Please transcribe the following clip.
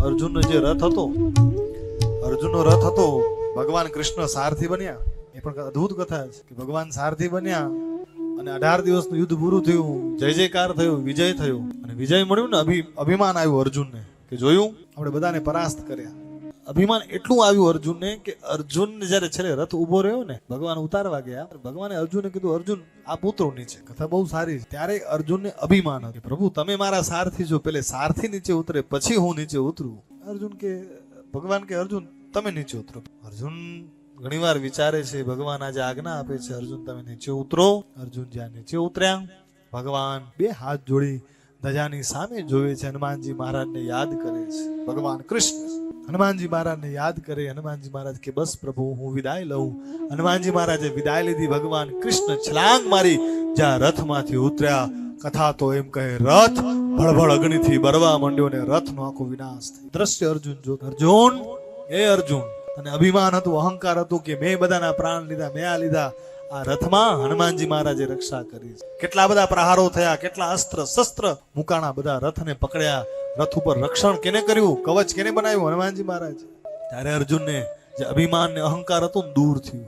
અર્જુનનો જે રથ હતો, અર્જુનનો રથ હતો, ભગવાન કૃષ્ણ સારથી બન્યા. એ પણ અદ્ભુત કથા છે કે ભગવાન સારથી બન્યા અને 18 દિવસનું યુદ્ધ પૂરું થયું, જય જયકાર થયો, વિજય થયો. અને વિજય મળ્યું ને અભિમાન આવ્યું અર્જુનને કે જોયું આપણે બધાને પરાસ્ત કર્યા. અભિમાન એટલું આવ્યું અર્જુનને કે અર્જુન જયારે છેલ્લે રથ ઉભો રહ્યો ને, ભગવાન ઉતારવા ગયા, ભગવાને અર્જુનને કીધું અર્જુન આ પુત્રો નીચે. કથા બહુ સારી છે. ત્યારે અર્જુનને અભિમાન હતું, પ્રભુ તમે મારા સારથી જો પેલે સારથી નીચે ઉતરે પછી હું નીચે ઉતરું. અર્જુન કે ભગવાન કે અર્જુન તમે નીચે ઉતરો. અર્જુન ઘણીવાર વિચારે છે, ભગવાન આજે આજ્ઞા આપે છે અર્જુન તમે નીચે ઉતરો. અર્જુન જ્યાં નીચે ઉતર્યા, ભગવાન બે હાથ જોડી ધજાની સામે જોવે છે, હનુમાનજી મહારાજને યાદ કરે છે. ભગવાન કૃષ્ણ હનુમાનજી મહારાજને યાદ કરે. હનુમાનજી મહારાજ કે બસ પ્રભુ હું વિદાય લઉં. હનુમાનજી મહારાજે વિદાય લીધી. ભગવાન કૃષ્ણ છલાંગ મારી જ્યાં રથમાંથી ઉતર્યા, કથા તો એમ કહે રથ ભળભળ અગ્નિથી બરવા માંડ્યો ને રથનો આખો વિનાશ થયો. દ્રશ્ય અર્જુન જો, અર્જુન એ અર્જુન અને અભિમાન હતું, અહંકાર હતું કે મેં બધાના પ્રાણ લીધા, મેં આ લીધા. આ રથમાં હનુમાનજી મહારાજે રક્ષા કરી. કેટલા બધા પ્રહારો થયા, કેટલા અસ્ત્ર શસ્ત્ર મુકાણા, બધા રથને પકડ્યા. રથ ઉપર રક્ષણ કેને કર્યું, કવચ કેને બનાવ્યું, હનુમાનજી મહારાજ. ત્યારે અર્જુનને જે અભિમાન ને અહંકાર હતું દૂર થયું.